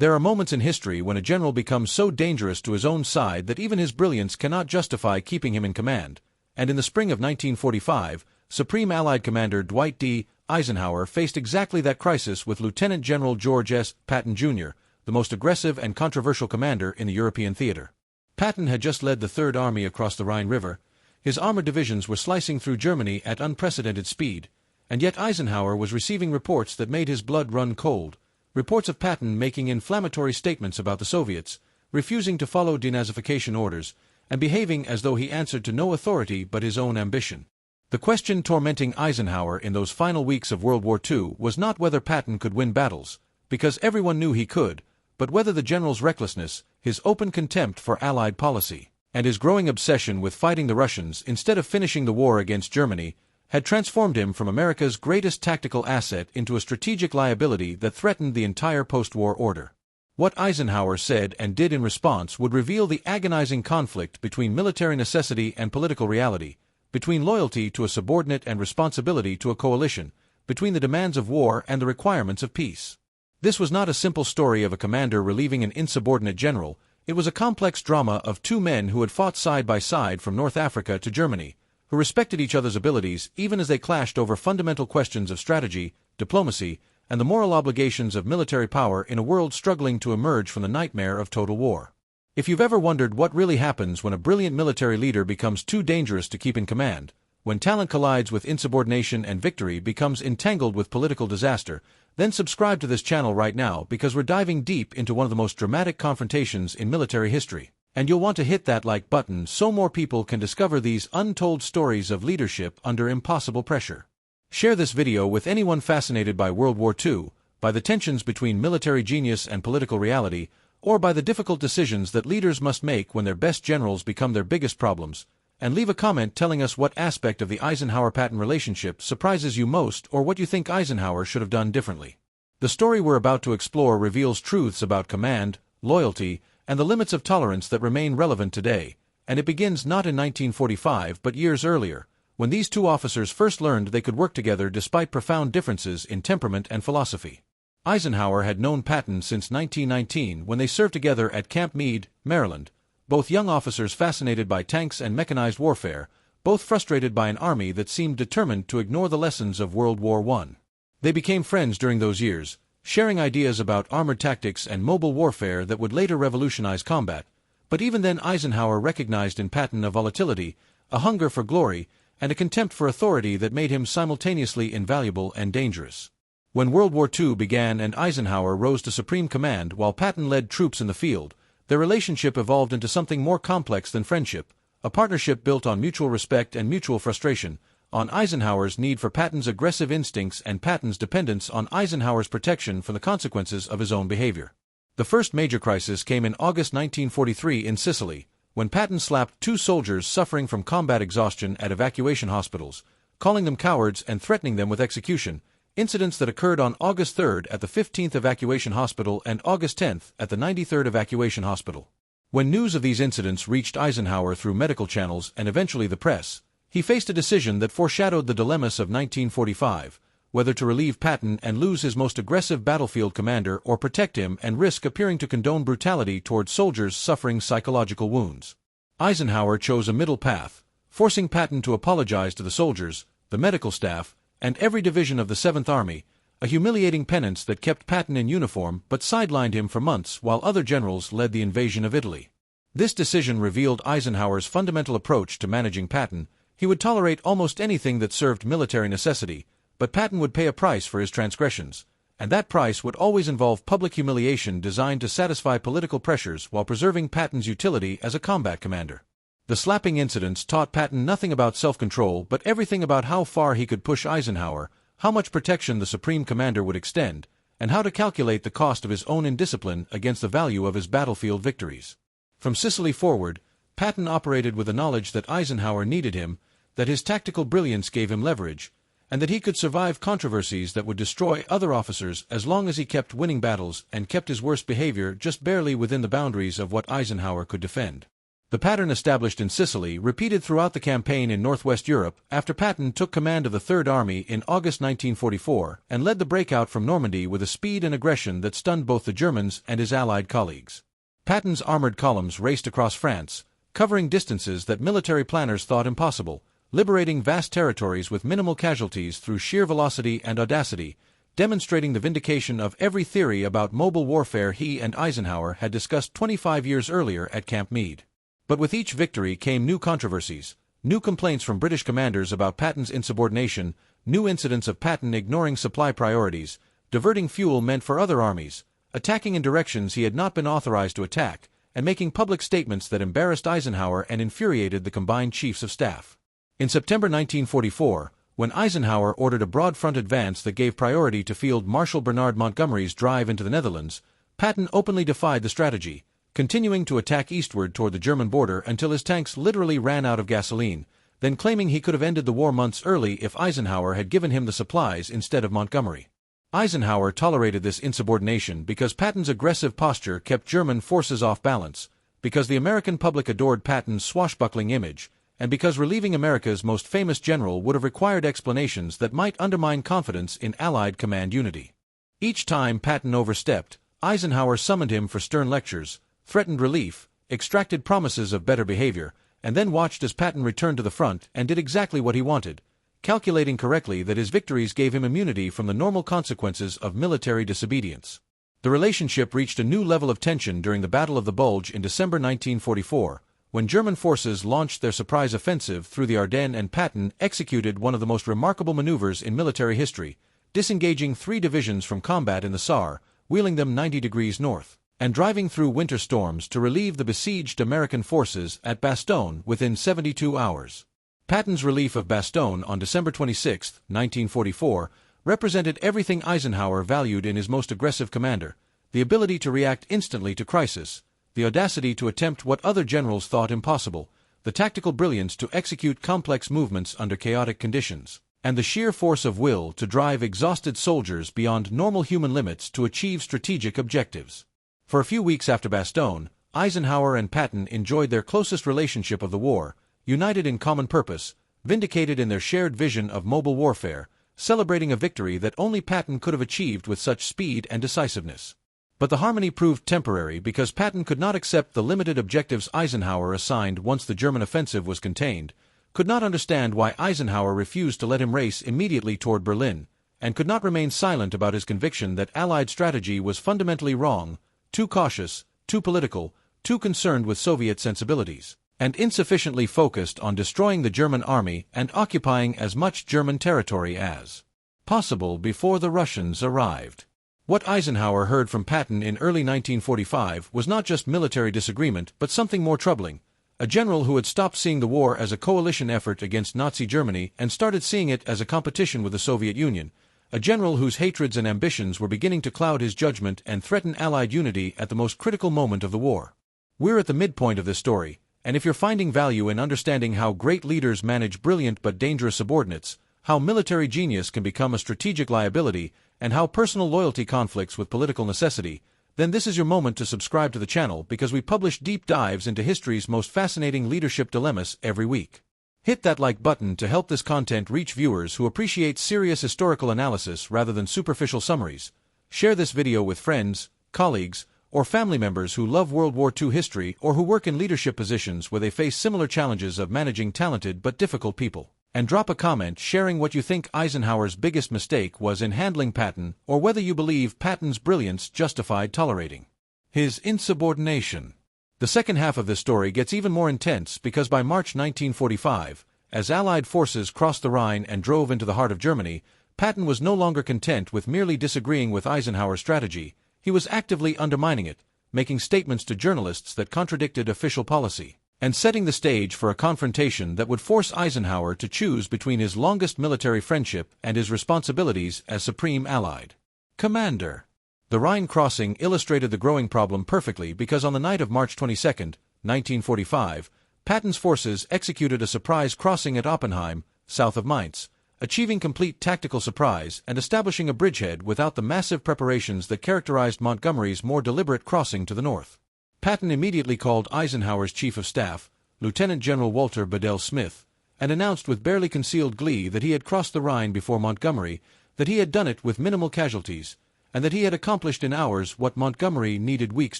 There are moments in history when a general becomes so dangerous to his own side that even his brilliance cannot justify keeping him in command, and in the spring of 1945, Supreme Allied Commander Dwight D. Eisenhower faced exactly that crisis with Lieutenant General George S. Patton Jr., the most aggressive and controversial commander in the European theater. Patton had just led the Third Army across the Rhine River. His armored divisions were slicing through Germany at unprecedented speed, and yet Eisenhower was receiving reports that made his blood run cold. Reports of Patton making inflammatory statements about the Soviets, refusing to follow denazification orders, and behaving as though he answered to no authority but his own ambition. The question tormenting Eisenhower in those final weeks of World War II was not whether Patton could win battles, because everyone knew he could, but whether the general's recklessness, his open contempt for Allied policy, and his growing obsession with fighting the Russians instead of finishing the war against Germany had transformed him from America's greatest tactical asset into a strategic liability that threatened the entire post-war order. What Eisenhower said and did in response would reveal the agonizing conflict between military necessity and political reality, between loyalty to a subordinate and responsibility to a coalition, between the demands of war and the requirements of peace. This was not a simple story of a commander relieving an insubordinate general. It was a complex drama of two men who had fought side by side from North Africa to Germany, who respected each other's abilities even as they clashed over fundamental questions of strategy, diplomacy, and the moral obligations of military power in a world struggling to emerge from the nightmare of total war. If you've ever wondered what really happens when a brilliant military leader becomes too dangerous to keep in command, when talent collides with insubordination and victory becomes entangled with political disaster, then subscribe to this channel right now because we're diving deep into one of the most dramatic confrontations in military history. And you'll want to hit that like button so more people can discover these untold stories of leadership under impossible pressure. Share this video with anyone fascinated by World War II, by the tensions between military genius and political reality, or by the difficult decisions that leaders must make when their best generals become their biggest problems, and leave a comment telling us what aspect of the Eisenhower-Patton relationship surprises you most or what you think Eisenhower should have done differently. The story we're about to explore reveals truths about command, loyalty, and the limits of tolerance that remain relevant today, and it begins not in 1945 but years earlier, when these two officers first learned they could work together despite profound differences in temperament and philosophy. Eisenhower had known Patton since 1919 when they served together at Camp Meade, Maryland, both young officers fascinated by tanks and mechanized warfare, both frustrated by an army that seemed determined to ignore the lessons of World War I. They became friends during those years, sharing ideas about armored tactics and mobile warfare that would later revolutionize combat, but even then Eisenhower recognized in Patton a volatility, a hunger for glory, and a contempt for authority that made him simultaneously invaluable and dangerous. When World War II began and Eisenhower rose to supreme command while Patton led troops in the field, their relationship evolved into something more complex than friendship, a partnership built on mutual respect and mutual frustration, on Eisenhower's need for Patton's aggressive instincts and Patton's dependence on Eisenhower's protection from the consequences of his own behavior. The first major crisis came in August 1943 in Sicily, when Patton slapped two soldiers suffering from combat exhaustion at evacuation hospitals, calling them cowards and threatening them with execution, incidents that occurred on August 3rd at the 15th Evacuation Hospital and August 10th at the 93rd Evacuation Hospital. When news of these incidents reached Eisenhower through medical channels and eventually the press, he faced a decision that foreshadowed the dilemmas of 1945, whether to relieve Patton and lose his most aggressive battlefield commander or protect him and risk appearing to condone brutality toward soldiers suffering psychological wounds. Eisenhower chose a middle path, forcing Patton to apologize to the soldiers, the medical staff, and every division of the 7th Army, a humiliating penance that kept Patton in uniform but sidelined him for months while other generals led the invasion of Italy. This decision revealed Eisenhower's fundamental approach to managing Patton. He would tolerate almost anything that served military necessity, but Patton would pay a price for his transgressions, and that price would always involve public humiliation designed to satisfy political pressures while preserving Patton's utility as a combat commander. The slapping incidents taught Patton nothing about self-control but everything about how far he could push Eisenhower, how much protection the supreme commander would extend, and how to calculate the cost of his own indiscipline against the value of his battlefield victories. From Sicily forward, Patton operated with the knowledge that Eisenhower needed him, that his tactical brilliance gave him leverage, and that he could survive controversies that would destroy other officers as long as he kept winning battles and kept his worst behavior just barely within the boundaries of what Eisenhower could defend. The pattern established in Sicily repeated throughout the campaign in northwest Europe after Patton took command of the Third Army in August 1944 and led the breakout from Normandy with a speed and aggression that stunned both the Germans and his Allied colleagues. Patton's armored columns raced across France, covering distances that military planners thought impossible, liberating vast territories with minimal casualties through sheer velocity and audacity, demonstrating the vindication of every theory about mobile warfare he and Eisenhower had discussed 25 years earlier at Camp Meade. But with each victory came new controversies, new complaints from British commanders about Patton's insubordination, new incidents of Patton ignoring supply priorities, diverting fuel meant for other armies, attacking in directions he had not been authorized to attack, and making public statements that embarrassed Eisenhower and infuriated the combined chiefs of staff. In September 1944, when Eisenhower ordered a broad front advance that gave priority to Field Marshal Bernard Montgomery's drive into the Netherlands, Patton openly defied the strategy, continuing to attack eastward toward the German border until his tanks literally ran out of gasoline, then claiming he could have ended the war months early if Eisenhower had given him the supplies instead of Montgomery. Eisenhower tolerated this insubordination because Patton's aggressive posture kept German forces off balance, because the American public adored Patton's swashbuckling image, and because relieving America's most famous general would have required explanations that might undermine confidence in Allied command unity. Each time Patton overstepped, Eisenhower summoned him for stern lectures, threatened relief, extracted promises of better behavior, and then watched as Patton returned to the front and did exactly what he wanted, calculating correctly that his victories gave him immunity from the normal consequences of military disobedience. The relationship reached a new level of tension during the Battle of the Bulge in December 1944, when German forces launched their surprise offensive through the Ardennes and Patton executed one of the most remarkable maneuvers in military history, disengaging 3 divisions from combat in the Saar, wheeling them 90 degrees north, and driving through winter storms to relieve the besieged American forces at Bastogne within 72 hours. Patton's relief of Bastogne on December 26, 1944, represented everything Eisenhower valued in his most aggressive commander: the ability to react instantly to crisis, the audacity to attempt what other generals thought impossible, the tactical brilliance to execute complex movements under chaotic conditions, and the sheer force of will to drive exhausted soldiers beyond normal human limits to achieve strategic objectives. For a few weeks after Bastogne, Eisenhower and Patton enjoyed their closest relationship of the war, united in common purpose, vindicated in their shared vision of mobile warfare, celebrating a victory that only Patton could have achieved with such speed and decisiveness. But the harmony proved temporary because Patton could not accept the limited objectives Eisenhower assigned once the German offensive was contained, could not understand why Eisenhower refused to let him race immediately toward Berlin, and could not remain silent about his conviction that Allied strategy was fundamentally wrong, too cautious, too political, too concerned with Soviet sensibilities, and insufficiently focused on destroying the German army and occupying as much German territory as possible before the Russians arrived. What Eisenhower heard from Patton in early 1945 was not just military disagreement but something more troubling: a general who had stopped seeing the war as a coalition effort against Nazi Germany and started seeing it as a competition with the Soviet Union, a general whose hatreds and ambitions were beginning to cloud his judgment and threaten Allied unity at the most critical moment of the war. We're at the midpoint of this story, and if you're finding value in understanding how great leaders manage brilliant but dangerous subordinates, how military genius can become a strategic liability, and how personal loyalty conflicts with political necessity, then this is your moment to subscribe to the channel because we publish deep dives into history's most fascinating leadership dilemmas every week. Hit that like button to help this content reach viewers who appreciate serious historical analysis rather than superficial summaries. Share this video with friends, colleagues, or family members who love World War II history or who work in leadership positions where they face similar challenges of managing talented but difficult people. And drop a comment sharing what you think Eisenhower's biggest mistake was in handling Patton, or whether you believe Patton's brilliance justified tolerating his insubordination. The second half of this story gets even more intense because by March 1945, as Allied forces crossed the Rhine and drove into the heart of Germany, Patton was no longer content with merely disagreeing with Eisenhower's strategy. He was actively undermining it, making statements to journalists that contradicted official policy, and setting the stage for a confrontation that would force Eisenhower to choose between his longest military friendship and his responsibilities as Supreme Allied Commander. The Rhine crossing illustrated the growing problem perfectly because on the night of March 22, 1945, Patton's forces executed a surprise crossing at Oppenheim, south of Mainz, achieving complete tactical surprise and establishing a bridgehead without the massive preparations that characterized Montgomery's more deliberate crossing to the north. Patton immediately called Eisenhower's Chief of Staff, Lieutenant General Walter Bedell Smith, and announced with barely concealed glee that he had crossed the Rhine before Montgomery, that he had done it with minimal casualties, and that he had accomplished in hours what Montgomery needed weeks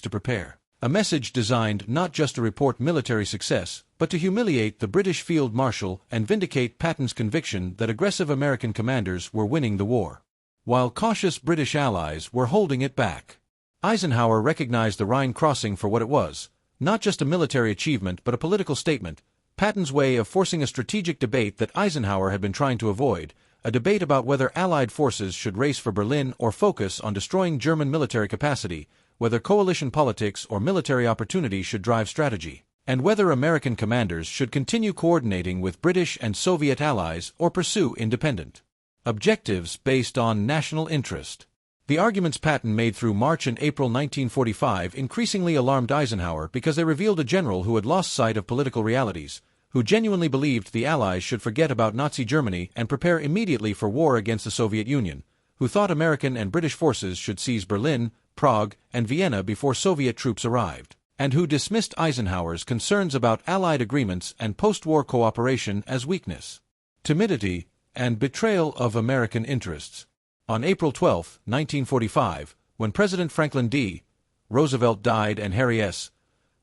to prepare. A message designed not just to report military success, but to humiliate the British Field Marshal and vindicate Patton's conviction that aggressive American commanders were winning the war, while cautious British allies were holding it back. Eisenhower recognized the Rhine crossing for what it was, not just a military achievement but a political statement, Patton's way of forcing a strategic debate that Eisenhower had been trying to avoid, a debate about whether Allied forces should race for Berlin or focus on destroying German military capacity, whether coalition politics or military opportunity should drive strategy, and whether American commanders should continue coordinating with British and Soviet allies or pursue independent objectives based on national interest. The arguments Patton made through March and April 1945 increasingly alarmed Eisenhower because they revealed a general who had lost sight of political realities, who genuinely believed the Allies should forget about Nazi Germany and prepare immediately for war against the Soviet Union, who thought American and British forces should seize Berlin, Prague, and Vienna before Soviet troops arrived, and who dismissed Eisenhower's concerns about Allied agreements and post-war cooperation as weakness, timidity, and betrayal of American interests. On April 12, 1945, when President Franklin D. Roosevelt died and Harry S.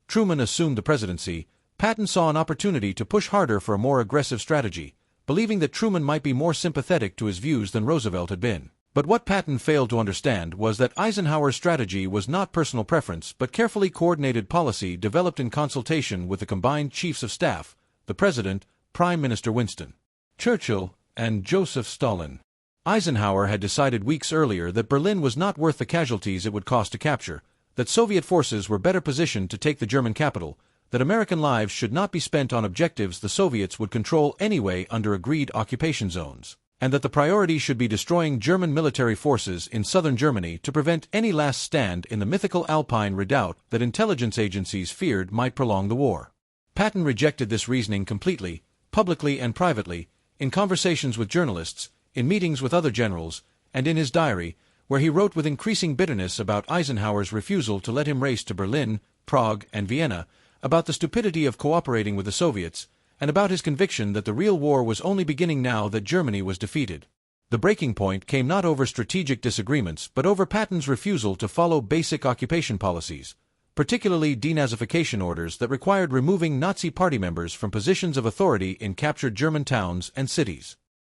Truman assumed the presidency, Patton saw an opportunity to push harder for a more aggressive strategy, believing that Truman might be more sympathetic to his views than Roosevelt had been. But what Patton failed to understand was that Eisenhower's strategy was not personal preference but carefully coordinated policy developed in consultation with the combined chiefs of staff, the President, Prime Minister Winston Churchill, and Joseph Stalin. Eisenhower had decided weeks earlier that Berlin was not worth the casualties it would cost to capture, that Soviet forces were better positioned to take the German capital, that American lives should not be spent on objectives the Soviets would control anyway under agreed occupation zones, and that the priority should be destroying German military forces in southern Germany to prevent any last stand in the mythical Alpine redoubt that intelligence agencies feared might prolong the war. Patton rejected this reasoning completely, publicly and privately, in conversations with journalists, in meetings with other generals, and in his diary, where he wrote with increasing bitterness about Eisenhower's refusal to let him race to Berlin, Prague, and Vienna, about the stupidity of cooperating with the Soviets, and about his conviction that the real war was only beginning now that Germany was defeated. The breaking point came not over strategic disagreements but over Patton's refusal to follow basic occupation policies, particularly denazification orders that required removing Nazi party members from positions of authority in captured German towns and cities.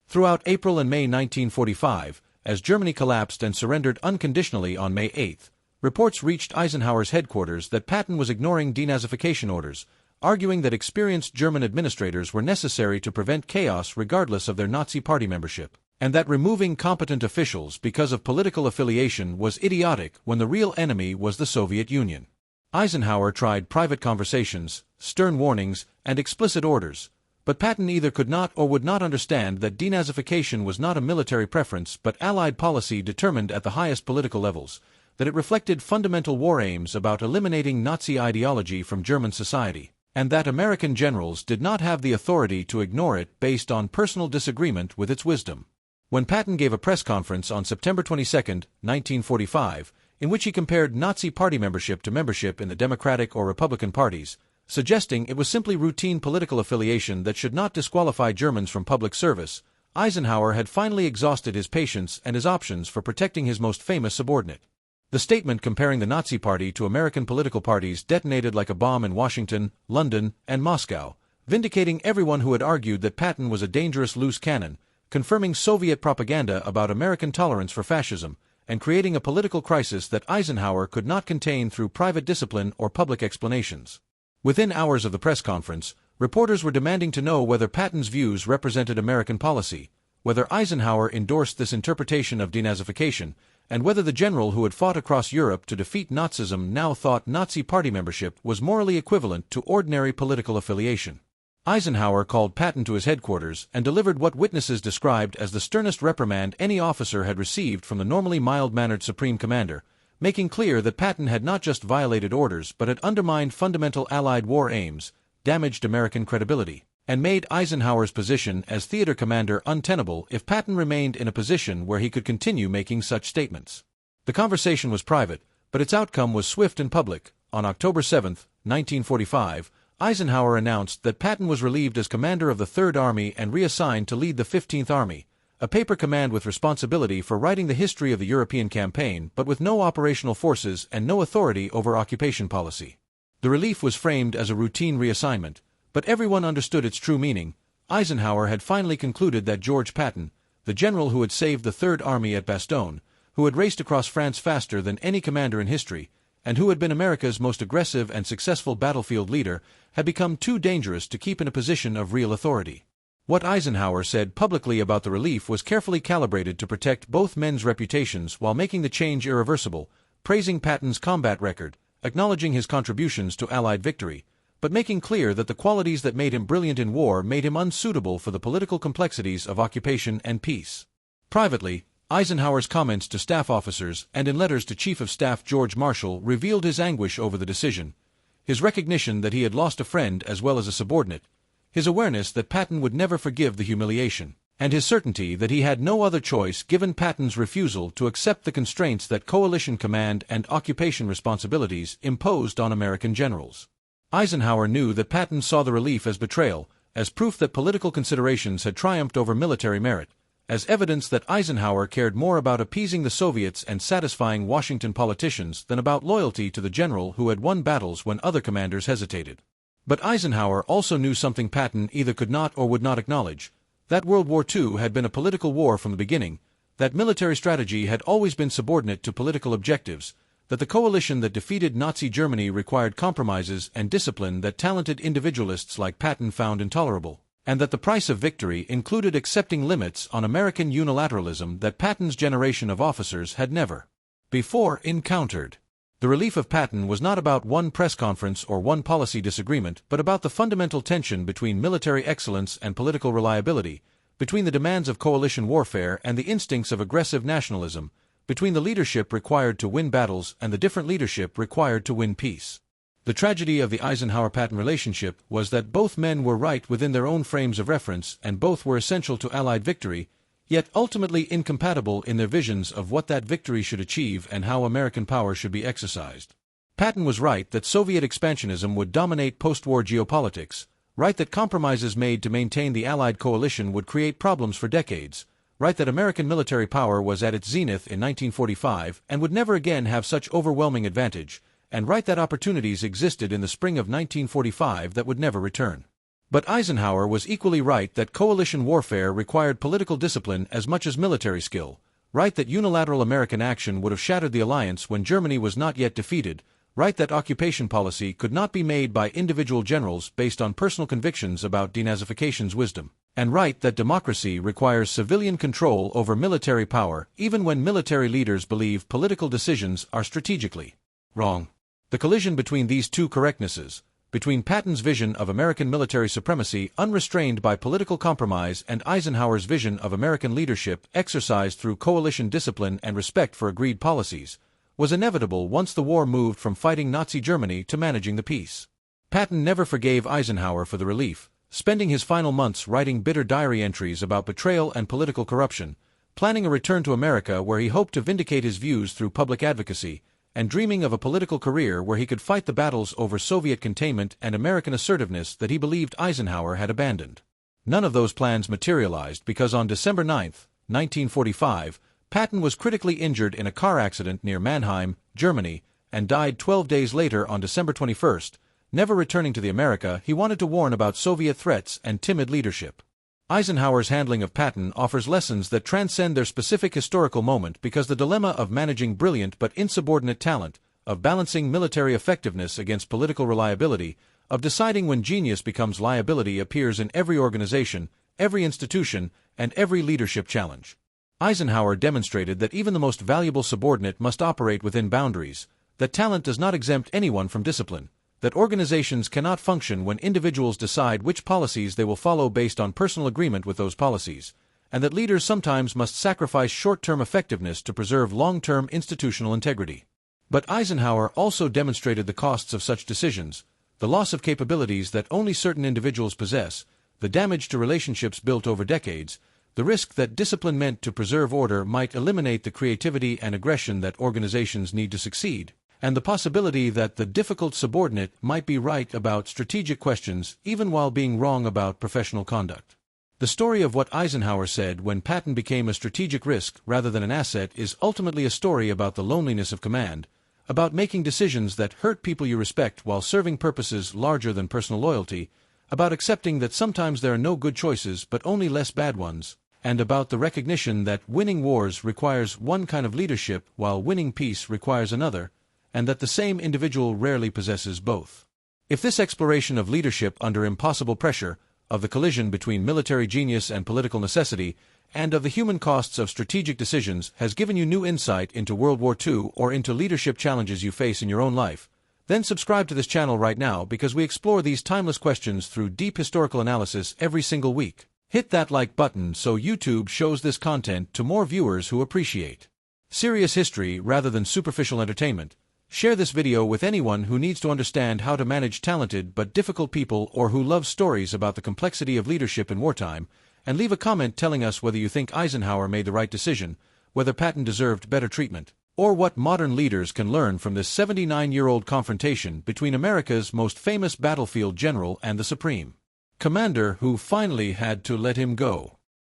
Throughout April and May 1945, as Germany collapsed and surrendered unconditionally on May 8, reports reached Eisenhower's headquarters that Patton was ignoring denazification orders, arguing that experienced German administrators were necessary to prevent chaos regardless of their Nazi party membership, and that removing competent officials because of political affiliation was idiotic when the real enemy was the Soviet Union. Eisenhower tried private conversations, stern warnings, and explicit orders, but Patton either could not or would not understand that denazification was not a military preference but Allied policy determined at the highest political levels, that it reflected fundamental war aims about eliminating Nazi ideology from German society, and that American generals did not have the authority to ignore it based on personal disagreement with its wisdom. When Patton gave a press conference on September 22, 1945, in which he compared Nazi party membership to membership in the Democratic or Republican parties, suggesting it was simply routine political affiliation that should not disqualify Germans from public service, Eisenhower had finally exhausted his patience and his options for protecting his most famous subordinate. The statement comparing the Nazi Party to American political parties detonated like a bomb in Washington, London, and Moscow, vindicating everyone who had argued that Patton was a dangerous loose cannon, confirming Soviet propaganda about American tolerance for fascism, and creating a political crisis that Eisenhower could not contain through private discipline or public explanations. Within hours of the press conference, reporters were demanding to know whether Patton's views represented American policy, whether Eisenhower endorsed this interpretation of denazification, and whether the general who had fought across Europe to defeat Nazism now thought Nazi party membership was morally equivalent to ordinary political affiliation. Eisenhower called Patton to his headquarters and delivered what witnesses described as the sternest reprimand any officer had received from the normally mild-mannered Supreme Commander, making clear that Patton had not just violated orders but had undermined fundamental Allied war aims, damaged American credibility, and made Eisenhower's position as theater commander untenable if Patton remained in a position where he could continue making such statements. The conversation was private, but its outcome was swift and public, on October 7, 1945, Eisenhower announced that Patton was relieved as commander of the Third Army and reassigned to lead the 15th Army, a paper command with responsibility for writing the history of the European campaign but with no operational forces and no authority over occupation policy. The relief was framed as a routine reassignment, but everyone understood its true meaning. Eisenhower had finally concluded that George Patton, the general who had saved the Third Army at Bastogne, who had raced across France faster than any commander in history, and who had been America's most aggressive and successful battlefield leader, had become too dangerous to keep in a position of real authority. What Eisenhower said publicly about the relief was carefully calibrated to protect both men's reputations while making the change irreversible, praising Patton's combat record, acknowledging his contributions to Allied victory, but making clear that the qualities that made him brilliant in war made him unsuitable for the political complexities of occupation and peace. Privately, Eisenhower's comments to staff officers and in letters to Chief of Staff George Marshall revealed his anguish over the decision, his recognition that he had lost a friend as well as a subordinate, his awareness that Patton would never forgive the humiliation, and his certainty that he had no other choice given Patton's refusal to accept the constraints that coalition command and occupation responsibilities imposed on American generals. Eisenhower knew that Patton saw the relief as betrayal, as proof that political considerations had triumphed over military merit, as evidence that Eisenhower cared more about appeasing the Soviets and satisfying Washington politicians than about loyalty to the general who had won battles when other commanders hesitated. But Eisenhower also knew something Patton either could not or would not acknowledge, that World War II had been a political war from the beginning, that military strategy had always been subordinate to political objectives, that the coalition that defeated Nazi Germany required compromises and discipline that talented individualists like Patton found intolerable, and that the price of victory included accepting limits on American unilateralism that Patton's generation of officers had never before encountered. The relief of Patton was not about one press conference or one policy disagreement, but about the fundamental tension between military excellence and political reliability, between the demands of coalition warfare and the instincts of aggressive nationalism, between the leadership required to win battles and the different leadership required to win peace. The tragedy of the Eisenhower-Patton relationship was that both men were right within their own frames of reference and both were essential to Allied victory, yet ultimately incompatible in their visions of what that victory should achieve and how American power should be exercised. Patton was right that Soviet expansionism would dominate post-war geopolitics, right that compromises made to maintain the Allied coalition would create problems for decades, right that American military power was at its zenith in 1945 and would never again have such overwhelming advantage, and right that opportunities existed in the spring of 1945 that would never return. But Eisenhower was equally right that coalition warfare required political discipline as much as military skill, right that unilateral American action would have shattered the alliance when Germany was not yet defeated, right that occupation policy could not be made by individual generals based on personal convictions about denazification's wisdom, and right that democracy requires civilian control over military power even when military leaders believe political decisions are strategically wrong. The collision between these two correctnesses, between Patton's vision of American military supremacy unrestrained by political compromise and Eisenhower's vision of American leadership exercised through coalition discipline and respect for agreed policies, was inevitable once the war moved from fighting Nazi Germany to managing the peace. Patton never forgave Eisenhower for the relief, spending his final months writing bitter diary entries about betrayal and political corruption, planning a return to America where he hoped to vindicate his views through public advocacy, and dreaming of a political career where he could fight the battles over Soviet containment and American assertiveness that he believed Eisenhower had abandoned. None of those plans materialized because on December 9, 1945, Patton was critically injured in a car accident near Mannheim, Germany, and died 12 days later on December 21, never returning to the America he wanted to warn about Soviet threats and timid leadership. Eisenhower's handling of Patton offers lessons that transcend their specific historical moment because the dilemma of managing brilliant but insubordinate talent, of balancing military effectiveness against political reliability, of deciding when genius becomes liability appears in every organization, every institution, and every leadership challenge. Eisenhower demonstrated that even the most valuable subordinate must operate within boundaries, that talent does not exempt anyone from discipline, that organizations cannot function when individuals decide which policies they will follow based on personal agreement with those policies, and that leaders sometimes must sacrifice short-term effectiveness to preserve long-term institutional integrity. But Eisenhower also demonstrated the costs of such decisions, the loss of capabilities that only certain individuals possess, the damage to relationships built over decades, the risk that discipline meant to preserve order might eliminate the creativity and aggression that organizations need to succeed, and the possibility that the difficult subordinate might be right about strategic questions even while being wrong about professional conduct. The story of what Eisenhower said when Patton became a strategic risk rather than an asset is ultimately a story about the loneliness of command, about making decisions that hurt people you respect while serving purposes larger than personal loyalty, about accepting that sometimes there are no good choices but only less bad ones, and about the recognition that winning wars requires one kind of leadership while winning peace requires another, and that the same individual rarely possesses both. If this exploration of leadership under impossible pressure, of the collision between military genius and political necessity, and of the human costs of strategic decisions has given you new insight into World War II or into leadership challenges you face in your own life, then subscribe to this channel right now because we explore these timeless questions through deep historical analysis every single week. Hit that like button so YouTube shows this content to more viewers who appreciate serious history rather than superficial entertainment. Share this video with anyone who needs to understand how to manage talented but difficult people or who loves stories about the complexity of leadership in wartime, and leave a comment telling us whether you think Eisenhower made the right decision, whether Patton deserved better treatment, or what modern leaders can learn from this 79-year-old confrontation between America's most famous battlefield general and the Supreme Commander who finally had to let him go.